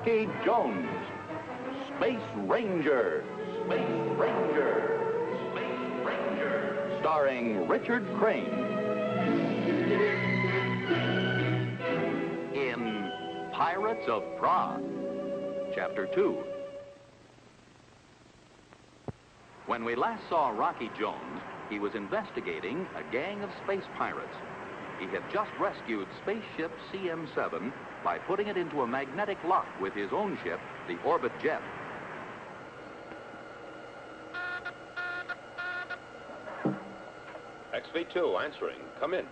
Rocky Jones, Space Ranger, Space Ranger, Space Ranger, starring Richard Crane. In Pirates of Prah, Chapter 2. When we last saw Rocky Jones, he was investigating a gang of space pirates. He had just rescued spaceship CM-7 by putting it into a magnetic lock with his own ship, the Orbit Jet. XV2 answering. Come in.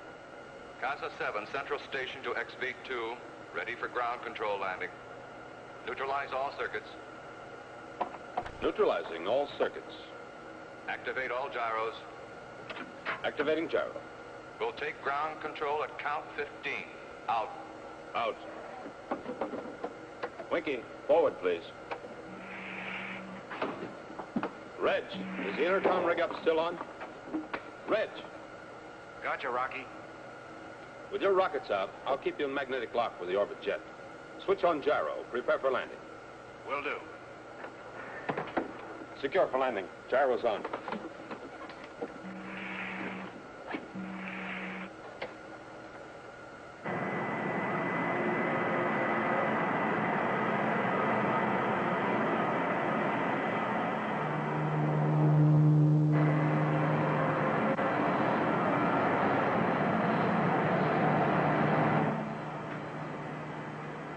Casa 7, Central Station to XV2. Ready for ground control landing. Neutralize all circuits. Neutralizing all circuits. Activate all gyros. Activating gyro. We'll take ground control at count 15. Out. Out. Winky, forward, please. Reg, is the intercom rig up still on? Reg. Gotcha, Rocky. With your rockets out, I'll keep you in magnetic lock with the Orbit Jet. Switch on gyro. Prepare for landing. Will do. Secure for landing. Gyro's on.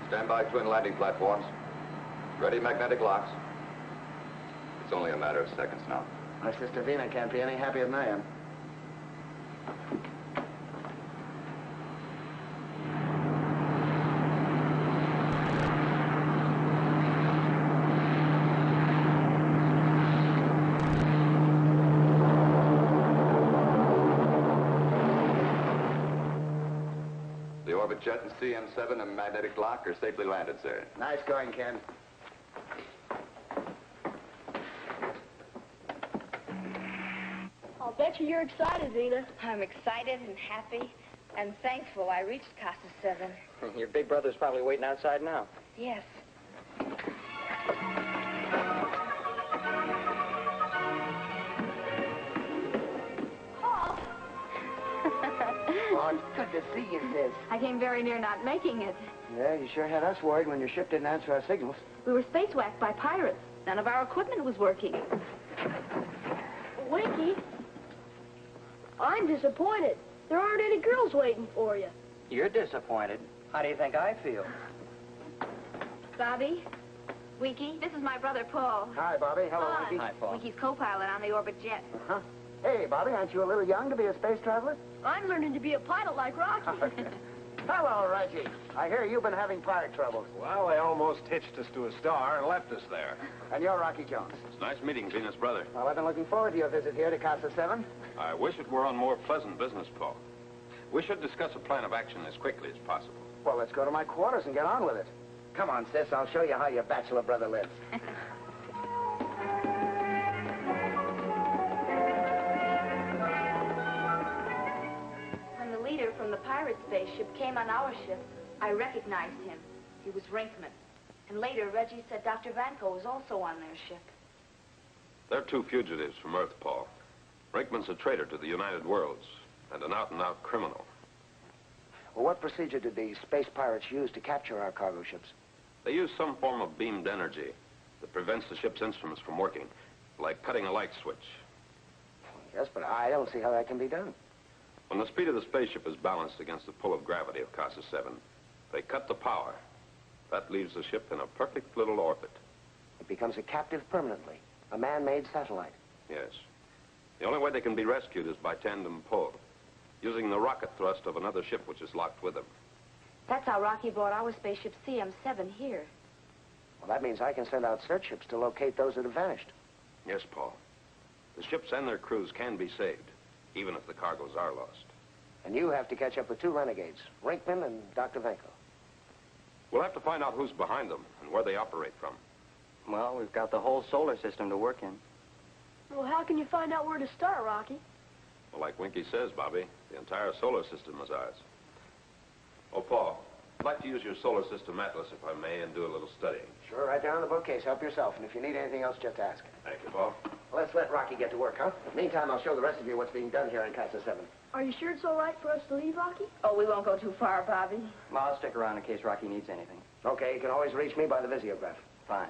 Stand by twin landing platforms. Ready magnetic locks. It's only a matter of seconds now. My sister Vina can't be any happier than I am. The Orbit Jet and CM-7 and magnetic lock are safely landed, sir. Nice going, Ken. I'll bet you're excited, Vina. I'm excited and happy and thankful I reached Casa 7. Your big brother's probably waiting outside now. Yes. Paul! Oh, it's good to see you, sis. I came very near not making it. Yeah, you sure had us worried when your ship didn't answer our signals. We were spacewhacked by pirates. None of our equipment was working. Winky, I'm disappointed. There aren't any girls waiting for you. You're disappointed. How do you think I feel? Bobby, Winky, this is my brother Paul. Hi, Bobby. Hello, Hi. Winky. Hi, Paul. Winky's co-pilot on the Orbit Jet. Huh? Hey, Bobby, aren't you a little young to be a space traveler? I'm learning to be a pilot like Rocky. Hello, Reggie. I hear you've been having pride troubles. Well, they almost hitched us to a star and left us there. And you're Rocky Jones. It's nice meeting Venus' brother. Well, I've been looking forward to your visit here to Casa 7. I wish it were on more pleasant business, Paul. We should discuss a plan of action as quickly as possible. Well, let's go to my quarters and get on with it. Come on, sis. I'll show you how your bachelor brother lives. When the leader from the pirate spaceship came on our ship, I recognized him. He was Rinkman. And later, Reggie said Dr. Vanko was also on their ship. They're two fugitives from Earth, Paul. Rinkman's a traitor to the United Worlds and an out-and-out criminal. Well, what procedure did the space pirates use to capture our cargo ships? They use some form of beamed energy that prevents the ship's instruments from working, like cutting a light switch. Yes, but I don't see how that can be done. When the speed of the spaceship is balanced against the pull of gravity of Casa 7, they cut the power. That leaves the ship in a perfect little orbit. It becomes a captive permanently, a man-made satellite. Yes. The only way they can be rescued is by tandem pull, using the rocket thrust of another ship which is locked with them. That's how Rocky brought our spaceship CM-7 here. Well, that means I can send out search ships to locate those that have vanished. Yes, Paul. The ships and their crews can be saved, even if the cargoes are lost. And you have to catch up with two renegades, Rinkman and Dr. Vanko. We'll have to find out who's behind them and where they operate from. Well, we've got the whole solar system to work in. Well, how can you find out where to start, Rocky? Well, like Winky says, Bobby, the entire solar system is ours. Oh, Paul, I'd like to use your solar system atlas, if I may, and do a little studying. Sure, right down in the bookcase. Help yourself. And if you need anything else, just ask. Thank you, Paul. Let's let Rocky get to work, huh? Meantime, I'll show the rest of you what's being done here in Casa 7. Are you sure it's all right for us to leave, Rocky? Oh, we won't go too far, Bobby. Well, I'll stick around in case Rocky needs anything. Okay, you can always reach me by the visiograph. Fine.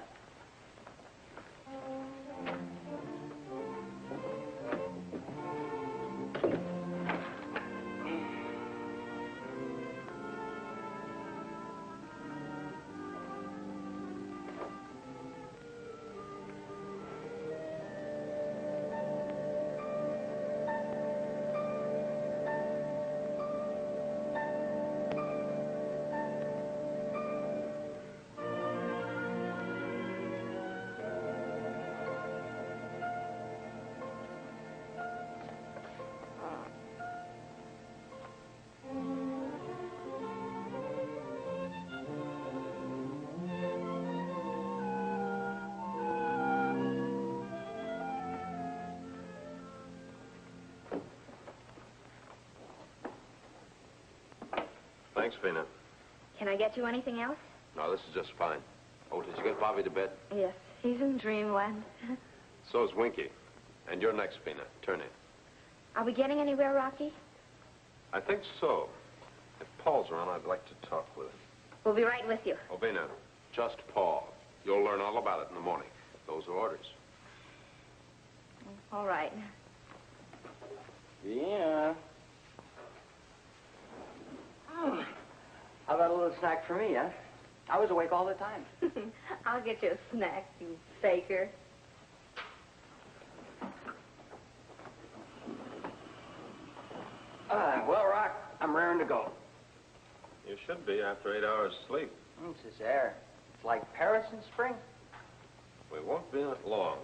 Thanks, Vina. Can I get you anything else? No, this is just fine. Oh, did you get Bobby to bed? Yes, he's in dreamland. So's Winky. And you're next, Vina. Turn in. Are we getting anywhere, Rocky? I think so. If Paul's around, I'd like to talk with him. We'll be right with you. Oh, Vina, just Paul. You'll learn all about it in the morning. Those are orders. All right. Yeah. How about a little snack for me, huh? I was awake all the time. I'll get you a snack, you faker. Well, Rock, I'm raring to go. You should be after 8 hours sleep. It's this air. It's like Paris in spring. We won't be in it long.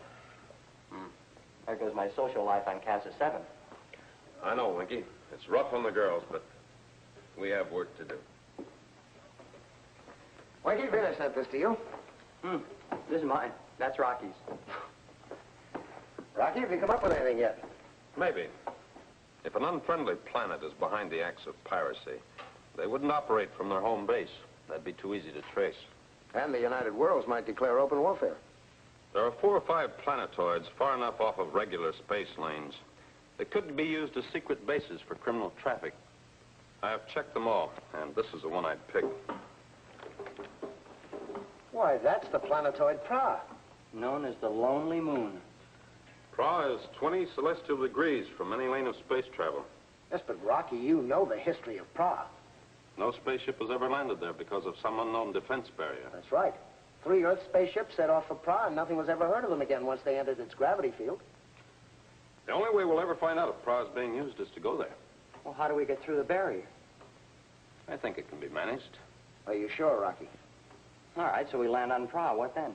There goes my social life on Casa 7. I know, Winky. It's rough on the girls, but we have work to do. Winky, Vina sent this to you. This is mine. That's Rocky's. Rocky, have you come up with anything yet? Maybe. If an unfriendly planet is behind the acts of piracy, they wouldn't operate from their home base. That'd be too easy to trace. And the United Worlds might declare open warfare. There are 4 or 5 planetoids far enough off of regular space lanes that could be used as secret bases for criminal traffic. I have checked them all, and this is the one I'd pick. Why, that's the planetoid Prah. Known as the Lonely Moon. Prah is 20 celestial degrees from any lane of space travel. Yes, but Rocky, you know the history of Prah. No spaceship has ever landed there because of some unknown defense barrier. That's right. 3 Earth spaceships set off for Prah, and nothing was ever heard of them again once they entered its gravity field. The only way we'll ever find out if Prah is being used is to go there. Well, how do we get through the barrier? I think it can be managed. Are you sure, Rocky? All right, so we land on Prah. What then?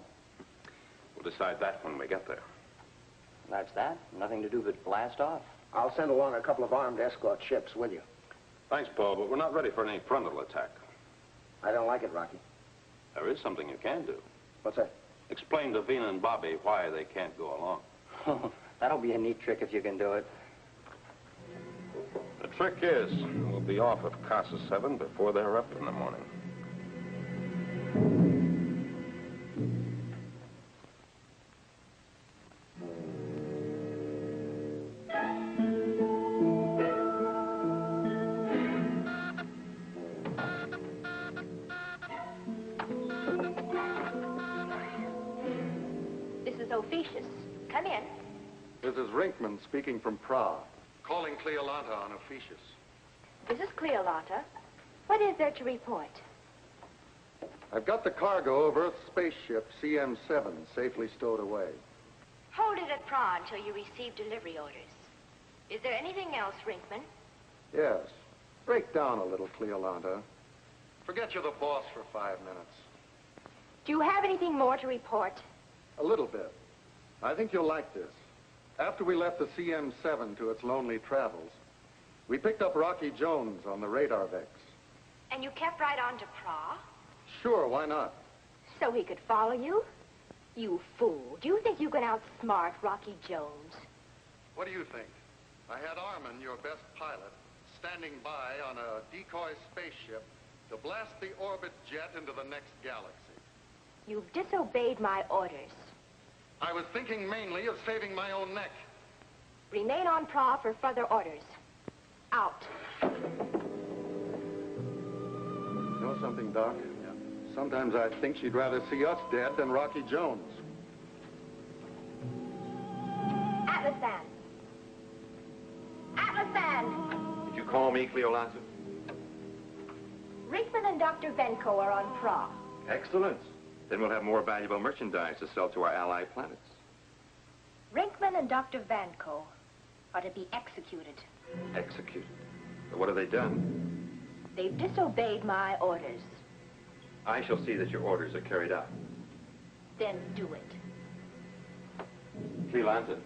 We'll decide that when we get there. That's that. Nothing to do but blast off. I'll send along a couple of armed escort ships with you. Thanks, Paul, but we're not ready for any frontal attack. I don't like it, Rocky. There is something you can do. What's that? Explain to Vina and Bobby why they can't go along. That'll be a neat trick if you can do it. The trick is, we'll be off of Casa 7 before they're up in the morning. Ophiuchus. Come in. This is Rinkman speaking from Prah. Calling Cleolanta on Ophiuchus. This is Cleolanta. What is there to report? I've got the cargo of Earth's spaceship CM7 safely stowed away. Hold it at Prah until you receive delivery orders. Is there anything else, Rinkman? Yes. Break down a little, Cleolanta. Forget you're the boss for 5 minutes. Do you have anything more to report? A little bit. I think you'll like this. After we left the CM7 to its lonely travels, we picked up Rocky Jones on the radar vex. And you kept right on to Prah? Sure, why not? So he could follow you? You fool. Do you think you can outsmart Rocky Jones? What do you think? I had Armin, your best pilot, standing by on a decoy spaceship To blast the orbit jet into the next galaxy. You've disobeyed my orders. I was thinking mainly of saving my own neck. Remain on Prah for further orders. Out. You know something, Doc? Yeah. Sometimes I think she'd rather see us dead than Rocky Jones. Atlas-san. Atlas-san! Did you call me, Cleolanta? Rinkman and Dr. Venko are on Prah. Excellent. Then we'll have more valuable merchandise to sell to our ally planets. Rinkman and Dr. Vanko are to be executed. Executed? But what have they done? They've disobeyed my orders. I shall see that your orders are carried out. Then do it. Cleolanta,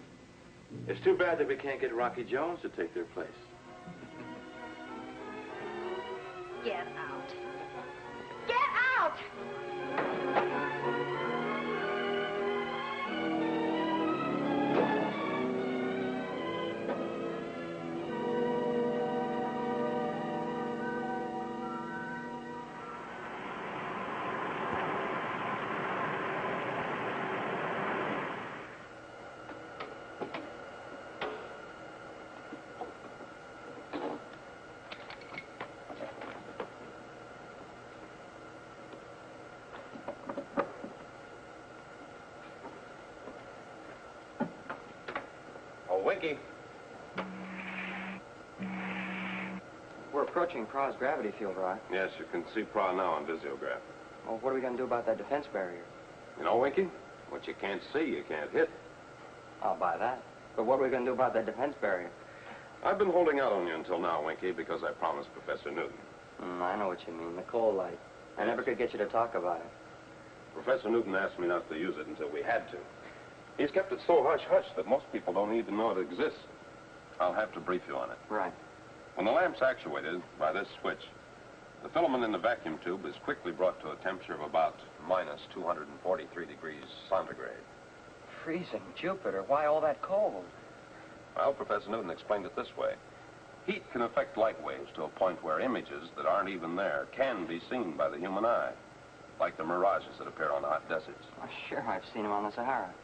it's too bad that we can't get Rocky Jones to take their place. Get out. Get out! Winky. We're approaching Prah's gravity field, right? Yes, you can see Prah now on visiograph. Well, what are we going to do about that defense barrier? You know, Winky, what you can't see, you can't hit. I'll buy that. But what are we going to do about that defense barrier? I've been holding out on you until now, Winky, because I promised Professor Newton. I know what you mean, the coal light. I never could get you to talk about it. Professor Newton asked me not to use it until we had to. He's kept it so hush-hush that most people don't even know it exists. I'll have to brief you on it. Right. When the lamp's actuated by this switch, the filament in the vacuum tube is quickly brought to a temperature of about minus 243 degrees centigrade. Freezing Jupiter. Why all that cold? Well, Professor Newton explained it this way. Heat can affect light waves to a point where images that aren't even there can be seen by the human eye, like the mirages that appear on hot deserts. Well, sure, I've seen them on the Sahara.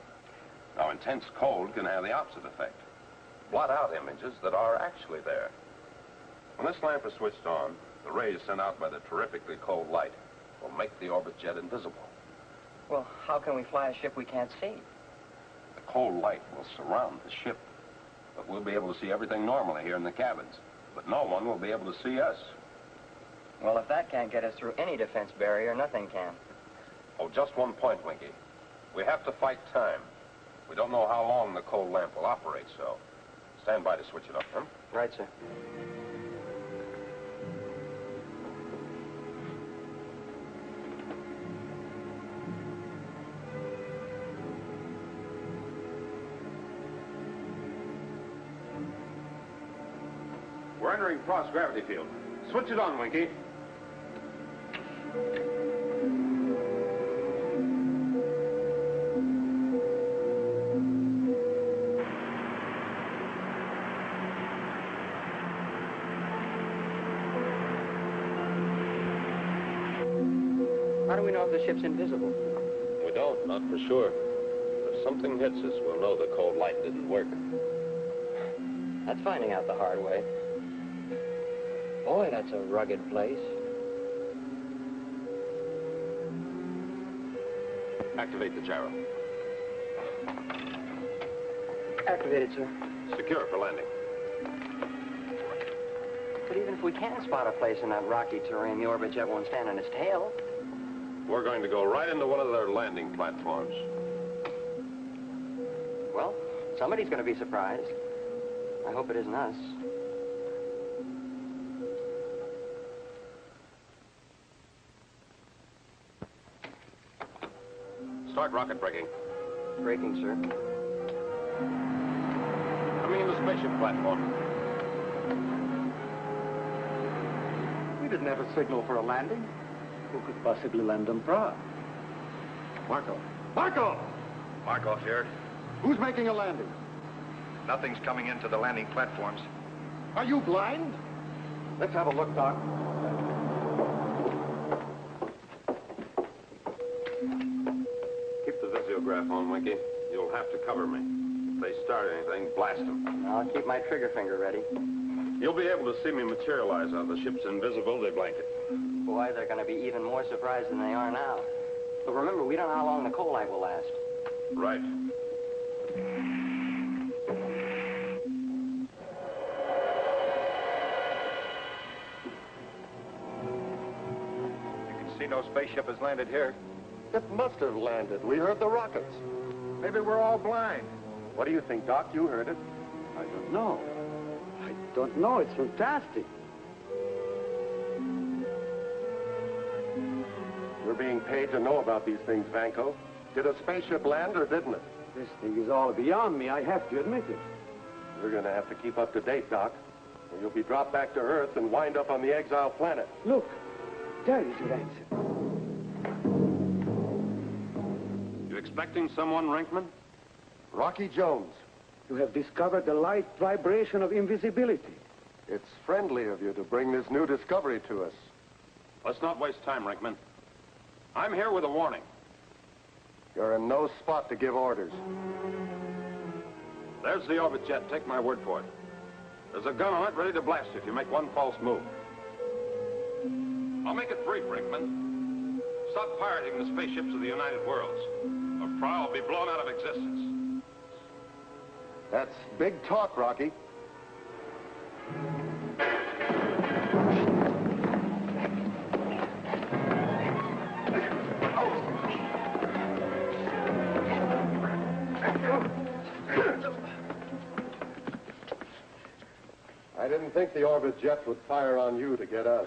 Now, intense cold can have the opposite effect. Blot out images that are actually there. When this lamp is switched on, the rays sent out by the terrifically cold light will make the orbit jet invisible. Well, how can we fly a ship we can't see? The cold light will surround the ship, but we'll be able to see everything normally here in the cabins. But no one will be able to see us. Well, if that can't get us through any defense barrier, nothing can. Oh, just one point, Winky. We have to fight time. We don't know how long the cold lamp will operate, so stand by to switch it up, huh? Right, sir. We're entering Prah's gravity field. Switch it on, Winky. How do we know if the ship's invisible? We don't, not for sure. If something hits us, we'll know the cold light didn't work. That's finding out the hard way. Boy, that's a rugged place. Activate the gyro. Activated, sir. Secure for landing. But even if we can spot a place in that rocky terrain, the orbit jet won't stand on its tail. We're going to go right into one of their landing platforms. Well, somebody's going to be surprised. I hope it isn't us. Start rocket braking. Braking, sir. Coming into spaceship platform. We didn't have a signal for a landing. Who could possibly land on Prah? Marco. Marco! Markov here. Who's making a landing? Nothing's coming into the landing platforms. Are you blind? Let's have a look, Doc. Winky. You'll have to cover me. If they start anything, blast them. I'll keep my trigger finger ready. You'll be able to see me materialize out of the ship's invisibility blanket. Boy, they're going to be even more surprised than they are now. But remember, we don't know how long the coal light will last. Right. You can see no spaceship has landed here. It must have landed. We heard the rockets. Maybe we're all blind. What do you think, Doc? You heard it. I don't know. I don't know. It's fantastic. We're being paid to know about these things, Vanko. Did a spaceship land or didn't it? This thing is all beyond me. I have to admit it. We're going to have to keep up to date, Doc. Or you'll be dropped back to Earth and wind up on the exile planet. Look, there is your answer. You expecting someone, Rinkman? Rocky Jones. You have discovered the light vibration of invisibility. It's friendly of you to bring this new discovery to us. Let's not waste time, Rinkman. I'm here with a warning. You're in no spot to give orders. There's the orbit jet. Take my word for it. There's a gun on it ready to blast you if you make one false move. I'll make it brief, Rinkman. Stop pirating the spaceships of the United Worlds, or Prah will be blown out of existence. That's big talk, Rocky. I didn't think the orbit jet would fire on you to get us.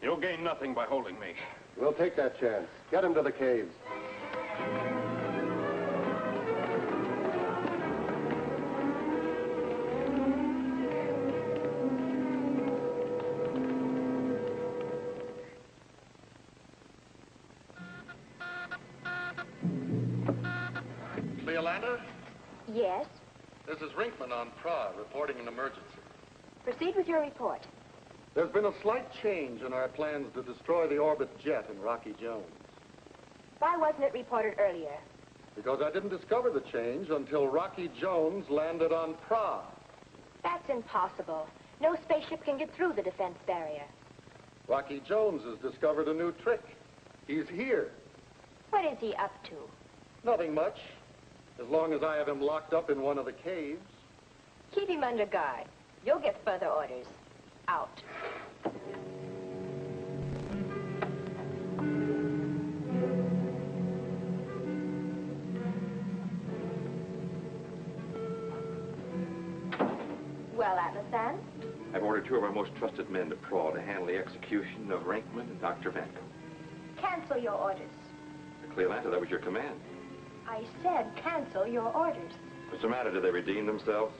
You'll gain nothing by holding me. We'll take that chance. Get him to the caves. Leolanda? Yes? This is Rinkman on Prah, reporting an emergency. Proceed with your report. There's been a slight change in our plans to destroy the orbit jet in Rocky Jones. Why wasn't it reported earlier? Because I didn't discover the change until Rocky Jones landed on Prah. That's impossible. No spaceship can get through the defense barrier. Rocky Jones has discovered a new trick. He's here. What is he up to? Nothing much, as long as I have him locked up in one of the caves. Keep him under guard. You'll get further orders. Out. Well, Atlasan? I've ordered 2 of our most trusted men to Prah to handle the execution of Rinkman and Dr. Vanko. Cancel your orders. Cleolanta, that was your command. I said cancel your orders. What's the matter? Did they redeem themselves?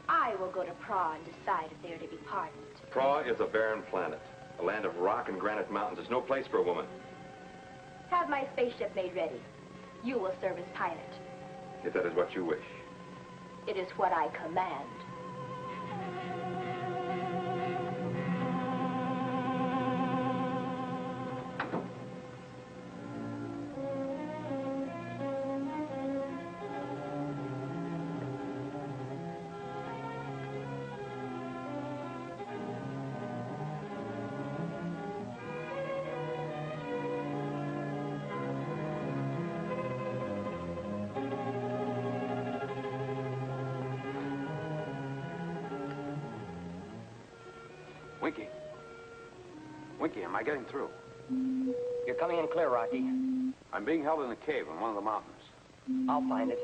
I will go to Prah and decide if they are to be pardoned. Prah is a barren planet, a land of rock and granite mountains. There's no place for a woman. Have my spaceship made ready. You will serve as pilot. If that is what you wish. It is what I command. Winky. Winky, am I getting through? You're coming in clear, Rocky. I'm being held in a cave in one of the mountains. I'll find it.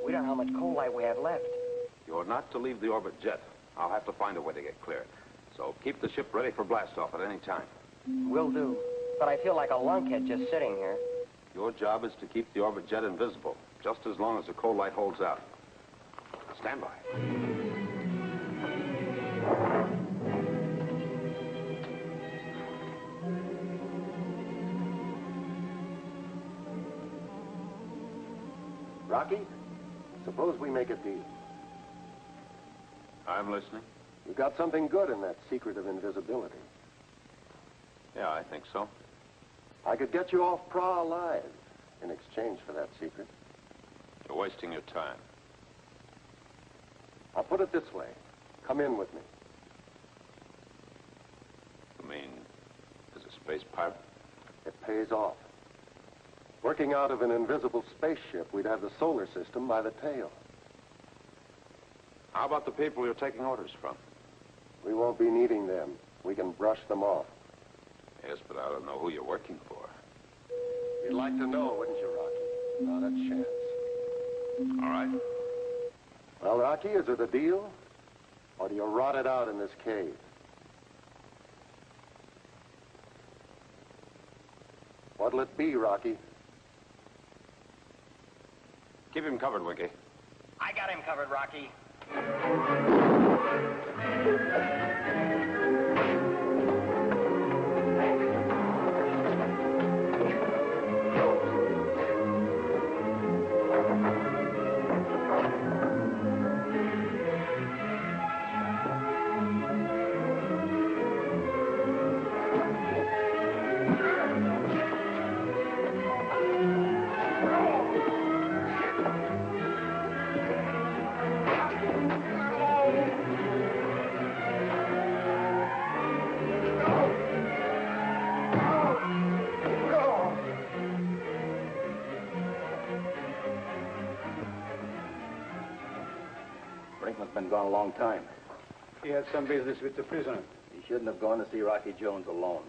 We don't know how much coal light we have left. You're not to leave the orbit jet. I'll have to find a way to get clear. So keep the ship ready for blast-off at any time. Will do. But I feel like a lunkhead just sitting here. Your job is to keep the orbit jet invisible, just as long as the coal light holds out. Stand by. Rocky, suppose we make a deal. I'm listening. You got something good in that secret of invisibility. Yeah, I think so. I could get you off Prah alive in exchange for that secret. You're wasting your time. I'll put it this way. Come in with me. You mean, as a space pirate? It pays off. Working out of an invisible spaceship, we'd have the solar system by the tail. How about the people you're taking orders from? We won't be needing them. We can brush them off. Yes, but I don't know who you're working for. You'd like to know, wouldn't you, Rocky? Not a chance. All right. Well, Rocky, is it a deal? Or do you rot it out in this cave? What'll it be, Rocky? Keep him covered, Wiki. I got him covered, Rocky. Brinkman's been gone a long time. He had some business with the prisoner. He shouldn't have gone to see Rocky Jones alone.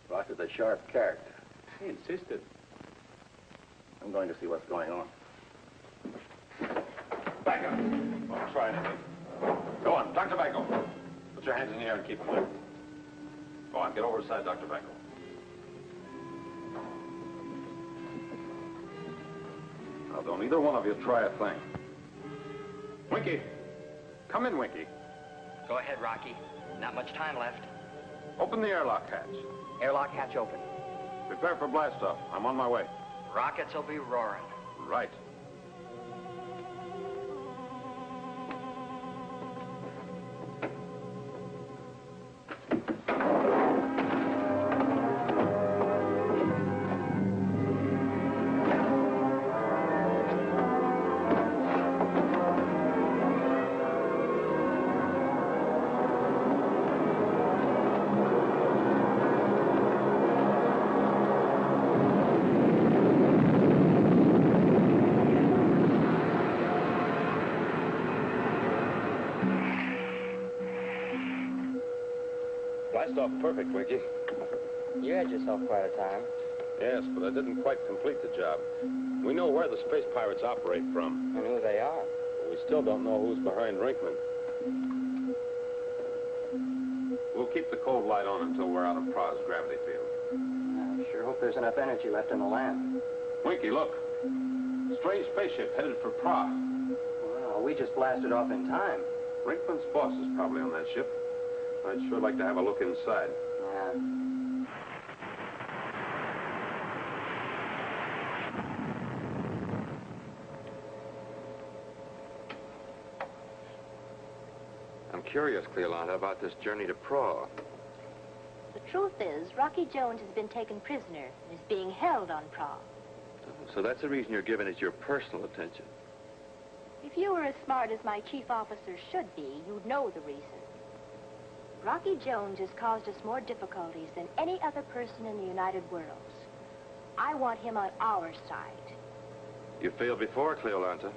Rocky's a sharp character. He insisted. I'm going to see what's going on. Back up. Don't try anything. Go on, Dr. Banko. Put your hands in the air and keep them there. Go on, get over beside Dr. Banko. Now, don't either one of you try a thing. Winky. Come in, Winky. Go ahead, Rocky. Not much time left. Open the airlock hatch. Airlock hatch open. Prepare for blast-off. I'm on my way. Rockets will be roaring. Right. Blast off perfect, Winky. You had yourself quite a time. Yes, but I didn't quite complete the job. We know where the space pirates operate from. And who they are. But we still don't know who's behind Rinkman. We'll keep the cold light on until we're out of Prah's gravity field. I sure hope there's enough energy left in the lamp. Winky, look. Strange spaceship headed for Prah. Well, we just blasted off in time. Rinkman's boss is probably on that ship. I'd sure like to have a look inside. Yeah. I'm curious, Cleolanta, about this journey to Prah. The truth is, Rocky Jones has been taken prisoner and is being held on Prah. So that's the reason you're giving it your personal attention. If you were as smart as my chief officer should be, you'd know the reason. Rocky Jones has caused us more difficulties than any other person in the United Worlds. I want him on our side. You failed before, Cleolanta.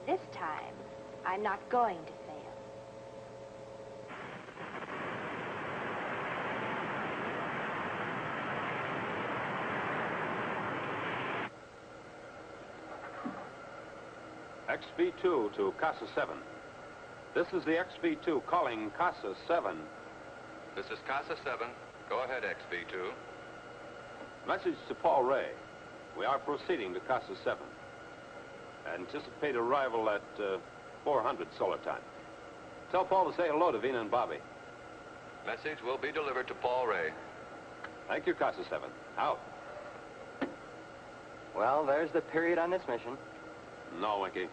This time, I'm not going to fail. XV2 to Casa 7. This is the XV2 calling Casa 7. This is Casa 7. Go ahead, XV2. Message to Paul Ray. We are proceeding to Casa 7. Anticipate arrival at 400 solar time. Tell Paul to say hello to Vina and Bobby. Message will be delivered to Paul Ray. Thank you, Casa 7. Out. Well, there's the period on this mission. No, Winky.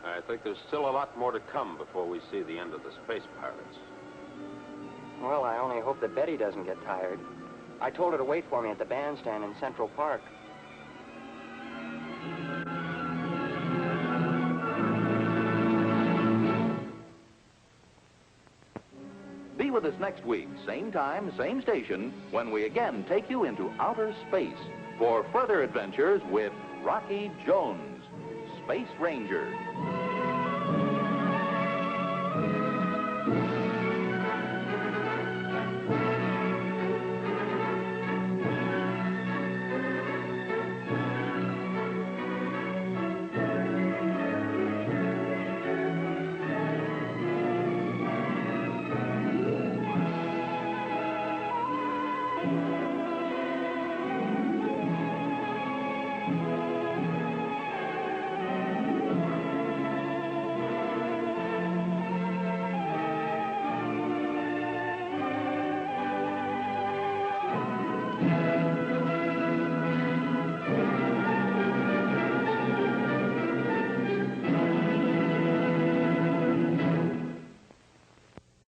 I think there's still a lot more to come before we see the end of the space pirates. Well, I only hope that Betty doesn't get tired. I told her to wait for me at the bandstand in Central Park. with us next week, same time, same station, when we again take you into outer space for further adventures with Rocky Jones, Space Ranger.